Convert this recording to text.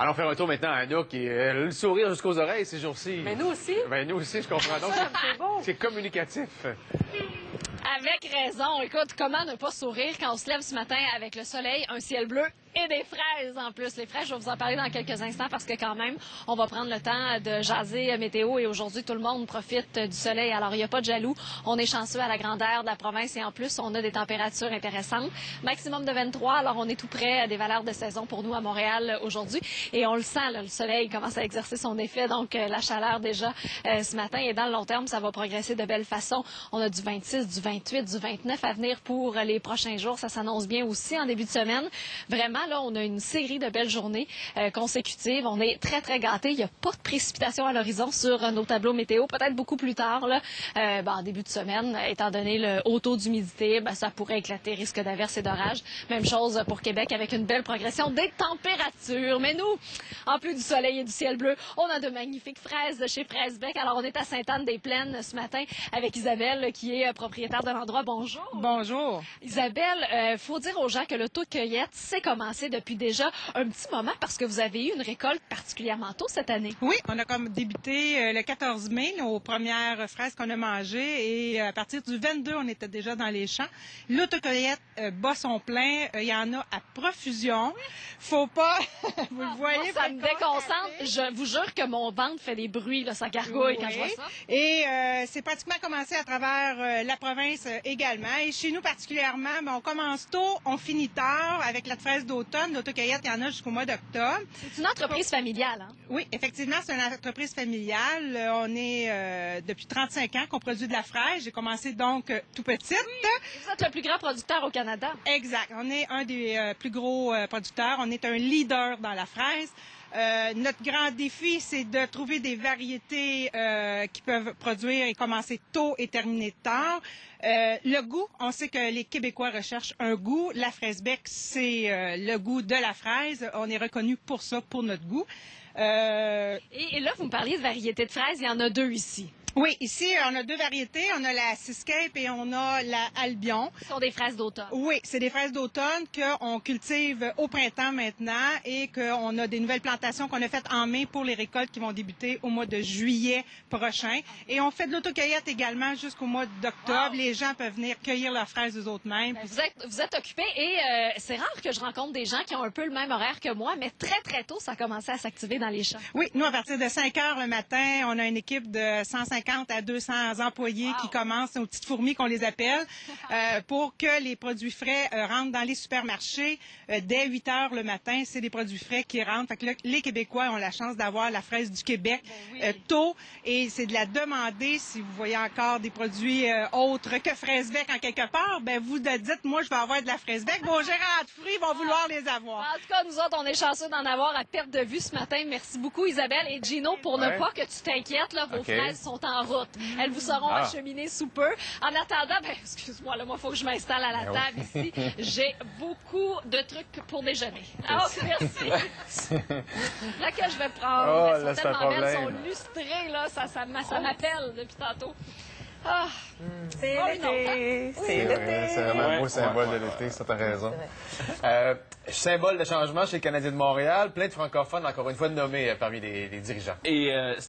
Allons faire un tour maintenant à Anna qui a le sourire jusqu'aux oreilles ces jours-ci. Mais nous aussi. Ben, nous aussi, je comprends donc. C'est beau. C'est communicatif. Avec raison. Écoute, comment ne pas sourire quand on se lève ce matin avec le soleil, un ciel bleu et des fraises en plus. Les fraises, je vais vous en parler dans quelques instants parce que quand même, on va prendre le temps de jaser météo et aujourd'hui, tout le monde profite du soleil. Alors, il n'y a pas de jaloux. On est chanceux à la grandeur de la province et en plus, on a des températures intéressantes. Maximum de 23, alors on est tout près des valeurs de saison pour nous à Montréal aujourd'hui. Et on le sent, là, le soleil commence à exercer son effet, donc la chaleur déjà ce matin. Et dans le long terme, ça va progresser de belle façon. On a du 26, du 28, du 29 à venir pour les prochains jours. Ça s'annonce bien aussi en début de semaine. Vraiment, là, on a une série de belles journées consécutives. On est très, très gâtés. Il n'y a pas de précipitations à l'horizon sur nos tableaux météo. Peut-être beaucoup plus tard, là, en début de semaine, étant donné le haut taux d'humidité, ça pourrait éclater, risque d'averse et d'orage. Même chose pour Québec avec une belle progression des températures. Mais nous, en plus du soleil et du ciel bleu, on a de magnifiques fraises de chez Fraisbec. Alors, on est à Sainte-Anne-des-Plaines ce matin avec Isabelle, qui est propriétaire de l'endroit. Bonjour. Bonjour. Isabelle, faut dire aux gens que l'autocueillette s'est commencé depuis déjà un petit moment parce que vous avez eu une récolte particulièrement tôt cette année. Oui, on a comme débuté le 14 mai, nos premières fraises qu'on a mangées et à partir du 22, on était déjà dans les champs. L'autocueillette bat son plein, il y en a à profusion. Faut pas, vous le voyez. Moi, ça me déconcentre. Je vous jure que mon ventre fait des bruits, là, ça gargouille quand je vois ça. Et c'est pratiquement commencé à travers la province également. Et chez nous particulièrement, on commence tôt, on finit tard avec la fraise d'automne. L'autocueillette, il y en a jusqu'au mois d'octobre. C'est une entreprise familiale, hein? Oui, effectivement, c'est une entreprise familiale. On est depuis 35 ans qu'on produit de la fraise. J'ai commencé donc tout petite. Oui. Vous êtes le plus grand producteur au Canada. Exact. On est un des plus gros producteurs. On est un leader dans la fraise. Notre grand défi, c'est de trouver des variétés qui peuvent produire et commencer tôt et terminer tard. Le goût, on sait que les Québécois recherchent un goût. La Fraisbec, c'est le goût de la fraise. On est reconnu pour ça, pour notre goût. Et là, vous me parliez de variétés de fraises. Il y en a deux ici. Oui, ici, on a deux variétés. On a la Seascape et on a la Albion. Ce sont des fraises d'automne. Oui, c'est des fraises d'automne qu'on cultive au printemps maintenant et qu'on a des nouvelles plantations qu'on a faites en mai pour les récoltes qui vont débuter au mois de juillet prochain. Et on fait de l'autocueillette également jusqu'au mois d'octobre. Wow. Les gens peuvent venir cueillir leurs fraises eux autres mêmes. Vous êtes occupé et c'est rare que je rencontre des gens qui ont un peu le même horaire que moi, mais très, très tôt, ça a commencé à s'activer dans les champs. Oui, nous, à partir de 5 heures le matin, on a une équipe de 150 à 200 employés qui commencent, nos petites fourmis qu'on les appelle, pour que les produits frais rentrent dans les supermarchés dès 8 heures le matin. C'est des produits frais qui rentrent. Fait que là, les Québécois ont la chance d'avoir la fraise du Québec tôt et c'est de la demander. Si vous voyez encore des produits autres que Fraisbec en quelque part, ben vous dites, moi, je vais avoir de la Fraisbec. Vos gérants de fruits vont vouloir les avoir. En tout cas, nous autres, on est chanceux d'en avoir à perte de vue ce matin. Merci beaucoup, Isabelle et Gino, pour ne pas que tu t'inquiètes. Là, vos fraises sont en route. Elles vous seront acheminées sous peu. En attendant, excuse-moi, là, moi, il faut que je m'installe à la table ici. J'ai beaucoup de trucs pour déjeuner. Ah, merci. Laquelle je vais prendre? Elles sont tellement belles, elles sont lustrées, là. Ça m'appelle depuis tantôt. Ah, c'est l'été. C'est vrai, c'est vraiment un beau symbole de l'été, ça, t'as raison. Symbole de changement chez les Canadiens de Montréal, plein de francophones, encore une fois, nommés parmi les dirigeants. Et